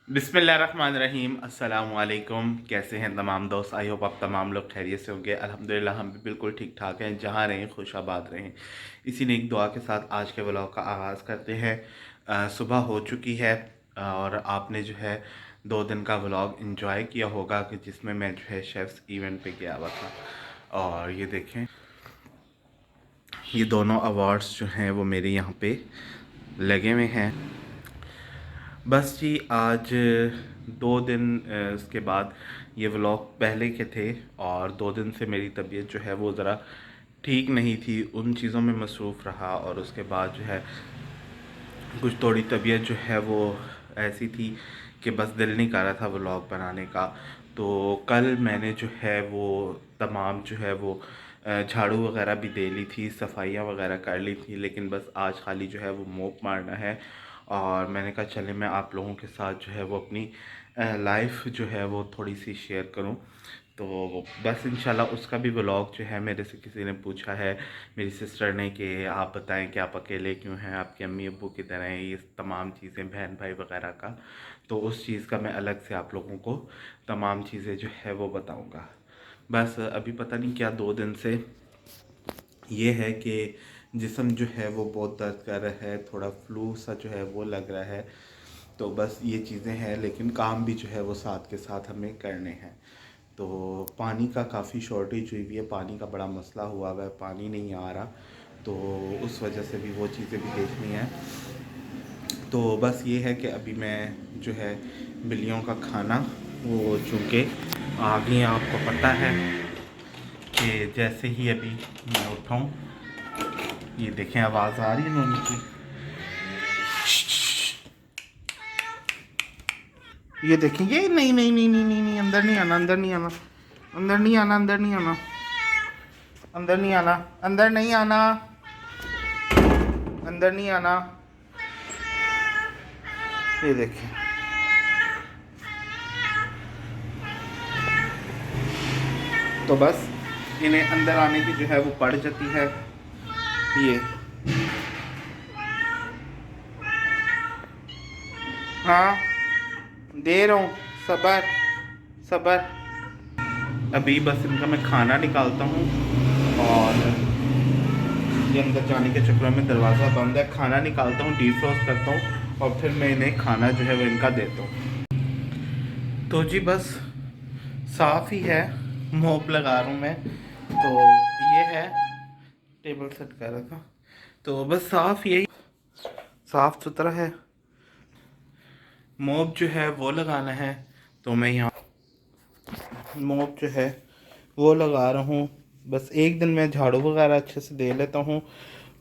बिस्मिल्लाहिर्रहमानिर्रहीम। अस्सलाम वालेकुम। कैसे हैं तमाम दोस्त? आई होप आप तमाम लोग खैरियत से होंगे। अल्हम्दुलिल्लाह हम भी बिल्कुल ठीक ठाक हैं। जहाँ रहें खुश आबाद रहें, इसी ने एक दुआ के साथ आज के व्लॉग का आगाज़ करते हैं। सुबह हो चुकी है और आपने जो है 2 दिन का व्लॉग इंजॉय किया होगा कि जिसमें मैं जो है शेफ़्स इवेंट पे गया हुआ था। और ये देखें, ये दोनों अवार्ड्स जो हैं वो मेरे यहाँ पे लगे हुए हैं। बस जी, आज 2 दिन उसके बाद ये व्लॉग पहले के थे और 2 दिन से मेरी तबीयत जो है वो ज़रा ठीक नहीं थी, उन चीज़ों में मसरूफ़ रहा। और उसके बाद जो है कुछ थोड़ी तबीयत जो है वो ऐसी थी कि बस दिल नहीं कर रहा था व्लॉग बनाने का। तो कल मैंने जो है वो तमाम जो है वो झाड़ू वगैरह भी दे ली थी, सफाइयाँ वगैरह कर ली थी, लेकिन बस आज खाली जो है वो मोप मारना है। और मैंने कहा चले मैं आप लोगों के साथ जो है वो अपनी लाइफ जो है वो थोड़ी सी शेयर करूं। तो बस इंशाल्लाह उसका भी व्लॉग जो है, मेरे से किसी ने पूछा है, मेरी सिस्टर ने, कि आप बताएं कि आप अकेले क्यों हैं, आपके अम्मी अब्बू की तरह हैं, ये तमाम चीज़ें, बहन भाई वगैरह का। तो उस चीज़ का मैं अलग से आप लोगों को तमाम चीज़ें जो है वो बताऊँगा। बस अभी पता नहीं क्या 2 दिन से ये है कि जिस्म जो है वो बहुत दर्द कर रहा है, थोड़ा फ्लू सा जो है वो लग रहा है। तो बस ये चीज़ें हैं, लेकिन काम भी जो है वो साथ के साथ हमें करने हैं। तो पानी का काफ़ी शॉर्टेज हुई हुई है, पानी का बड़ा मसला हुआ हुआ है, पानी नहीं आ रहा। तो उस वजह से भी वो चीज़ें भी देखनी है। तो बस ये है कि अभी मैं जो है बिल्लियों का खाना, वो चूँकि आ गई, आपको पता है कि जैसे ही अभी मैं उठाऊँ, ये देखें आवाज़ आ रही है ना उनकी। ये देखें, ये नहीं नहीं नहीं नहीं नहीं नहीं, अंदर नहीं आना, अंदर नहीं आना, अंदर नहीं आना, अंदर नहीं आना, अंदर नहीं आना, अंदर नहीं आना, अंदर नहीं आना। ये देखें, तो बस इन्हें अंदर आने की जो है वो पड़ जाती है। ये हाँ, दे रहा हूँ, सबर सबर। अभी बस इनका मैं खाना निकालता हूँ और ये अंदर जाने के चक्कर में दरवाज़ा बंद है। खाना निकालता हूँ, डीफ्रॉस्ट करता हूँ और फिर मैं इन्हें खाना जो है वो इनका देता हूँ। तो जी बस साफ़ ही है, मोप लगा रहा हूँ मैं। तो ये है, टेबल सेट कर रहा था, तो बस साफ़, यही साफ़ सुथरा है। मोप जो है वो लगाना है, तो मैं यहाँ मोप जो है वो लगा रहा हूँ। बस एक दिन मैं झाड़ू वगैरह अच्छे से दे लेता हूँ,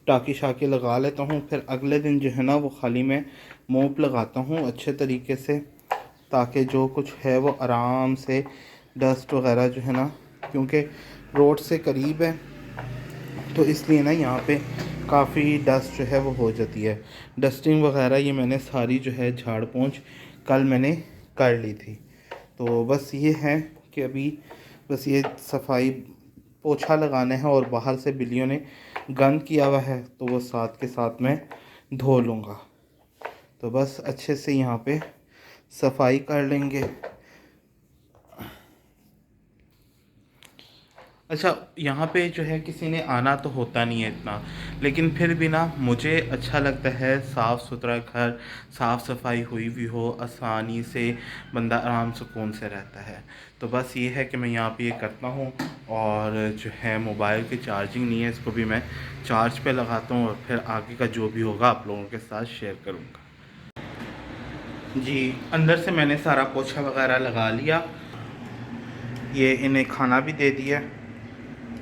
टाँकी शाकी लगा लेता हूँ, फिर अगले दिन जो है ना वो खाली मैं मोप लगाता हूँ अच्छे तरीके से, ताकि जो कुछ है वो आराम से डस्ट वगैरह जो है ना, क्योंकि रोड से करीब है तो इसलिए ना यहाँ पे काफ़ी डस्ट जो है वो हो जाती है। डस्टिंग वगैरह ये मैंने सारी जो है झाड़ पोंछ कल मैंने कर ली थी। तो बस ये है कि अभी बस ये सफाई पोछा लगाना है और बाहर से बिल्लियों ने गंद किया हुआ है तो वो साथ के साथ मैं धो लूँगा। तो बस अच्छे से यहाँ पे सफाई कर लेंगे। अच्छा, यहाँ पे जो है किसी ने आना तो होता नहीं है इतना, लेकिन फिर भी ना मुझे अच्छा लगता है साफ़ सुथरा घर, साफ़ सफाई हुई हुई हो, आसानी से बंदा आराम सुकून से रहता है। तो बस ये है कि मैं यहाँ पे ये करता हूँ। और जो है मोबाइल की चार्जिंग नहीं है, इसको भी मैं चार्ज पे लगाता हूँ और फिर आगे का जो भी होगा आप लोगों के साथ शेयर करूँगा। जी, अंदर से मैंने सारा पोछा वगैरह लगा लिया, ये इन्हें खाना भी दे दिया,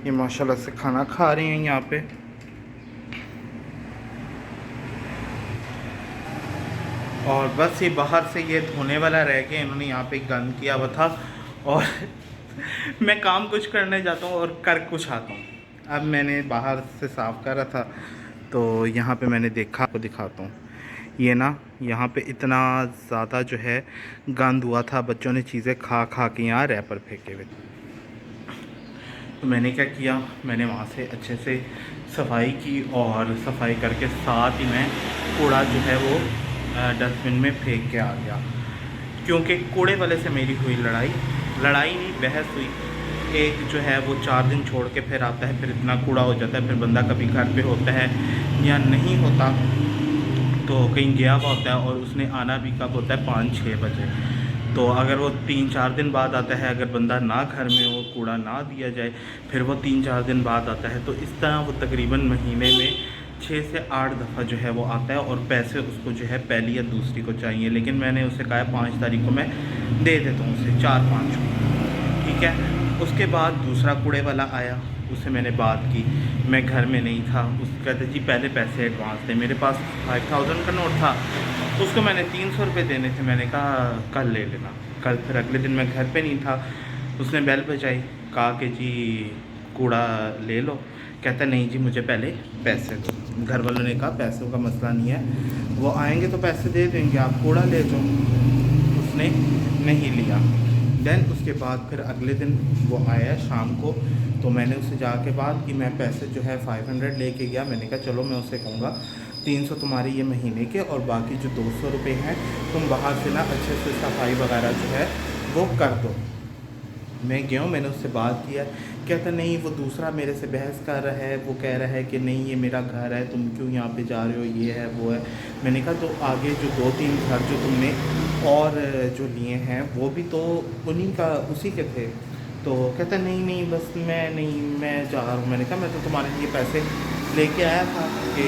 ये माशाल्लाह से खाना खा रहे हैं यहाँ पे। और बस ये बाहर से ये धोने वाला रह गया, इन्होंने यहाँ पे गंद किया हुआ था और मैं काम कुछ करने जाता हूँ और कर कुछ आता हूँ। अब मैंने बाहर से साफ़ करा था तो यहाँ पे मैंने देखा, आपको दिखाता हूँ। ये ना यहाँ पे इतना ज़्यादा जो है गंद हुआ था, बच्चों ने चीज़ें खा खा के यहाँ रैपर फेंके हुए। तो मैंने क्या किया, मैंने वहाँ से अच्छे से सफाई की और सफाई करके साथ ही मैं कूड़ा जो है वो डस्टबिन में फेंक के आ गया। क्योंकि कूड़े वाले से मेरी हुई लड़ाई नहीं, बहस हुई। एक जो है वो 4 दिन छोड़ के फिर आता है, फिर इतना कूड़ा हो जाता है, फिर बंदा कभी घर पे होता है या नहीं होता, तो कहीं गया हुआ होता है और उसने आना भी कब होता है 5-6 बजे। तो अगर वो 3-4 दिन बाद आता है, अगर बंदा ना घर में हो, कूड़ा ना दिया जाए, फिर वो 3-4 दिन बाद आता है, तो इस तरह वो तकरीबन महीने में 6 से 8 दफ़ा जो है वो आता है और पैसे उसको जो है पहली या दूसरी को चाहिए। लेकिन मैंने उससे कहा 5 तारीख को मैं दे देता हूँ उसे 4-5 को, ठीक है। उसके बाद दूसरा कूड़े वाला आया, उससे मैंने बात की, मैं घर में नहीं था। उस कहते जी पहले पैसे एडवांस थे, मेरे पास 5000 का नोट था, उसको मैंने 300 रुपये देने थे। मैंने कहा कल ले लेना। कल फिर अगले दिन मैं घर पे नहीं था, उसने बेल बजाई, कहा कि जी कूड़ा ले लो। कहता नहीं जी मुझे पहले पैसे दो। घर वालों ने कहा पैसों का मसला नहीं है, वो आएंगे तो पैसे दे देंगे, आप कूड़ा ले जाओ। उसने नहीं लिया। देन उसके बाद फिर अगले दिन वो आया शाम को, तो मैंने उससे जाके बात की, मैं पैसे जो है 500 लेके गया। मैंने कहा चलो मैं उससे कहूँगा 300 तुम्हारे ये महीने के और बाकी जो 200 रुपये हैं तुम बाहर से ना अच्छे से सफाई वगैरह जो है वो कर दो। मैं गया हूँ, मैंने उससे बात किया। कहता नहीं, वो दूसरा मेरे से बहस कर रहा है, वो कह रहा है कि नहीं ये मेरा घर है, तुम क्यों यहाँ पे जा रहे हो, ये है वो है। मैंने कहा तो आगे जो 2-3 घर जो तुमने और जो लिए हैं वो भी तो उन्हीं का उसी के थे। तो कहता नहीं नहीं बस मैं जा रहा हूँ। मैंने कहा मैं तो तुम्हारे लिए पैसे लेके आया था कि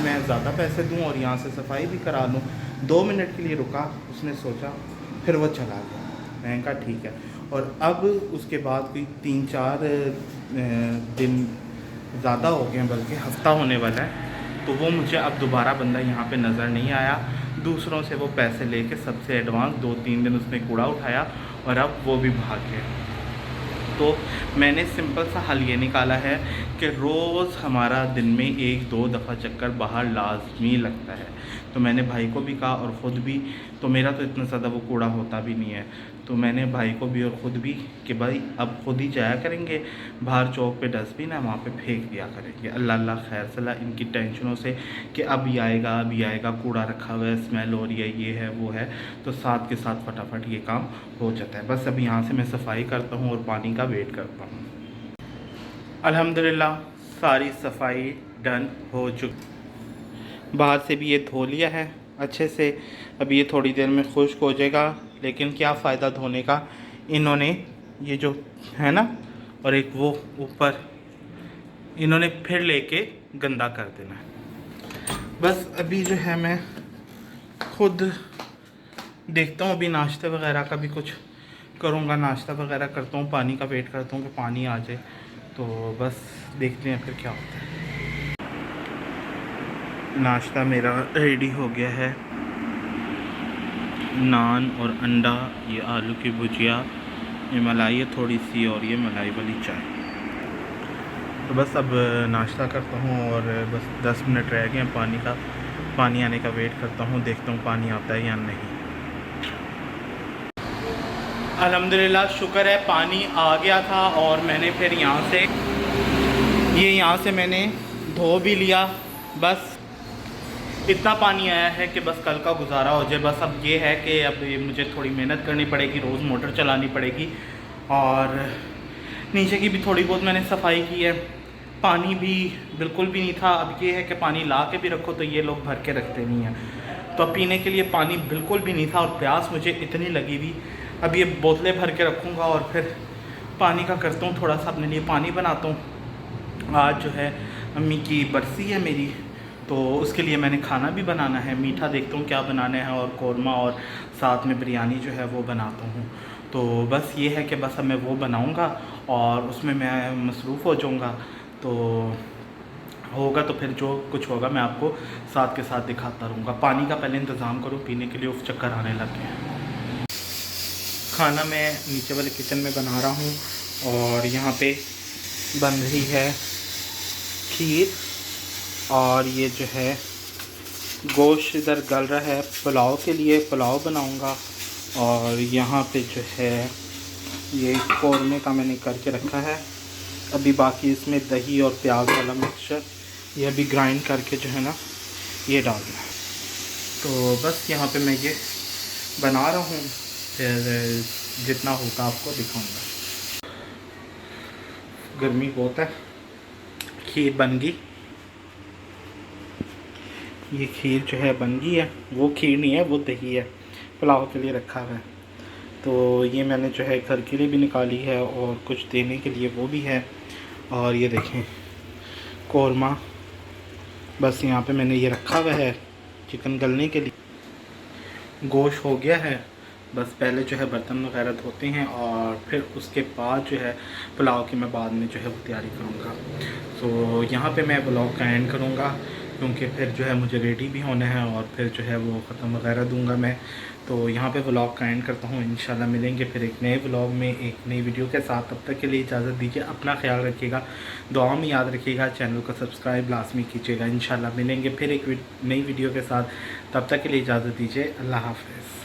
मैं ज़्यादा पैसे दूँ और यहाँ से सफाई भी करा लूँ। 2 मिनट के लिए रुका, उसने सोचा, फिर वो चला गया। मैंने कहा ठीक है। और अब उसके बाद कोई 3-4 दिन ज़्यादा हो गए, बल्कि हफ्ता होने वाला है, तो वो मुझे अब दोबारा बंदा यहाँ पे नज़र नहीं आया। दूसरों से वो पैसे लेके सबसे एडवांस 2-3 दिन उसने कूड़ा उठाया और अब वो भी भाग गया। तो मैंने सिंपल सा हल ये निकाला है कि रोज़ हमारा दिन में 1-2 दफ़ा चक्कर बाहर लाजमी लगता है। तो मैंने भाई को भी कहा और ख़ुद भी, तो मेरा तो इतना ज़्यादा वो कूड़ा होता भी नहीं है, तो मैंने भाई को भी और ख़ुद भी कि भाई अब ख़ुद ही जाया करेंगे बाहर, चौक पे डस्टबिन है वहाँ पे फेंक दिया करेंगे। अल्लाह अल्लाह खैर सला इनकी टेंशनों से कि अभी आएगा, कूड़ा रखा हुआ है, स्मेल हो रही है, ये है वो है, तो साथ के साथ फटाफट ये काम हो जाता है। बस अब यहाँ से मैं सफाई करता हूँ और पानी का वेट करता हूँ। अल्हम्दुलिल्लाह सारी सफाई डन हो चुकी। बाहर से भी ये धो लिया है अच्छे से। अभी ये थोड़ी देर में खुश्क हो जाएगा, लेकिन क्या फ़ायदा धोने का, इन्होंने ये जो है ना और एक वो ऊपर इन्होंने फिर लेके गंदा कर देना है। बस अभी जो है मैं खुद देखता हूँ, अभी नाश्ते वगैरह का भी कुछ करूँगा, नाश्ता वगैरह करता हूँ, पानी का वेट करता हूँ कि पानी आ जाए, तो बस देखते हैं फिर क्या होता है। नाश्ता मेरा रेडी हो गया है, नान और अंडा, ये आलू की भुजिया, ये मलाई है थोड़ी सी और ये मलाई वाली चाय। तो बस अब नाश्ता करता हूँ और बस 10 मिनट रह गए हैं पानी आने का वेट करता हूँ, देखता हूँ पानी आता है या नहीं। अल्हम्दुलिल्लाह शुक्र है पानी आ गया था और मैंने फिर यहाँ से मैंने धो भी लिया। बस इतना पानी आया है कि बस कल का गुजारा हो जाए। बस अब ये है कि अब मुझे थोड़ी मेहनत करनी पड़ेगी, रोज़ मोटर चलानी पड़ेगी और नीचे की भी थोड़ी बहुत मैंने सफाई की है। पानी भी बिल्कुल भी नहीं था। अब ये है कि पानी ला के भी रखो तो ये लोग भर के रखते नहीं हैं, तो अब पीने के लिए पानी बिल्कुल भी नहीं था और प्यास मुझे इतनी लगी हुई। अब ये बोतलें भर के रखूँगा और फिर पानी का करता हूँ, थोड़ा सा अपने लिए पानी बनाता हूँ। आज जो है अम्मी की बरसी है मेरी, तो उसके लिए मैंने खाना भी बनाना है, मीठा देखता हूँ क्या बनाना है और कौरमा और साथ में बिरयानी जो है वो बनाता हूँ। तो बस ये है कि बस अब मैं वो बनाऊँगा और उसमें मैं मसरूफ़ हो जाऊँगा। तो होगा तो फिर जो कुछ होगा मैं आपको साथ के साथ दिखाता रहूँगा। पानी का पहले इंतज़ाम करूँ पीने के लिए, उस चक्कर आने लग गए। खाना मैं नीचे वाले किचन में बना रहा हूँ और यहाँ पे बन रही है खीर और ये जो है गोश्त इधर गल रहा है पुलाव के लिए, पुलाव बनाऊँगा। और यहाँ पे जो है ये कौरमे का मैंने करके रखा है। अभी बाकी इसमें दही और प्याज वाला मिक्सचर ये अभी ग्राइंड करके जो है ना ये डालना है। तो बस यहाँ पे मैं ये बना रहा हूँ, फिर जितना होगा आपको दिखाऊंगा। गर्मी बहुत है। खीर बन गई, ये खीर जो है बन गई है। वो खीर नहीं है, वो दही है, पुलाव के लिए रखा हुआ है। तो ये मैंने जो है घर के लिए भी निकाली है और कुछ देने के लिए वो भी है। और ये देखें कौरमा, बस यहाँ पे मैंने ये रखा हुआ है चिकन गलने के लिए। गोश्त हो गया है, बस पहले जो है बर्तन वगैरह धोते हैं और फिर उसके बाद जो है पुलाव की मैं बाद में जो है वो तैयारी करूँगा। तो यहाँ पे मैं ब्लॉग का एंड करूँगा, क्योंकि फिर जो है मुझे रेडी भी होना है और फिर जो है वो ख़त्म वगैरह दूँगा मैं। तो यहाँ पे व्लॉग का एंड करता हूँ। इंशाल्लाह मिलेंगे फिर एक नए व्लॉग में एक नई वीडियो के साथ। तब तक के लिए इजाज़त दीजिए, अपना ख्याल रखिएगा, दुआ में याद रखिएगा, चैनल को सब्सक्राइब लाजमी कीजिएगा। इंशाल्लाह मिलेंगे फिर एक नई वीडियो के साथ। तब तक के लिए इजाज़त दीजिए, अल्लाह हाफ़िज़।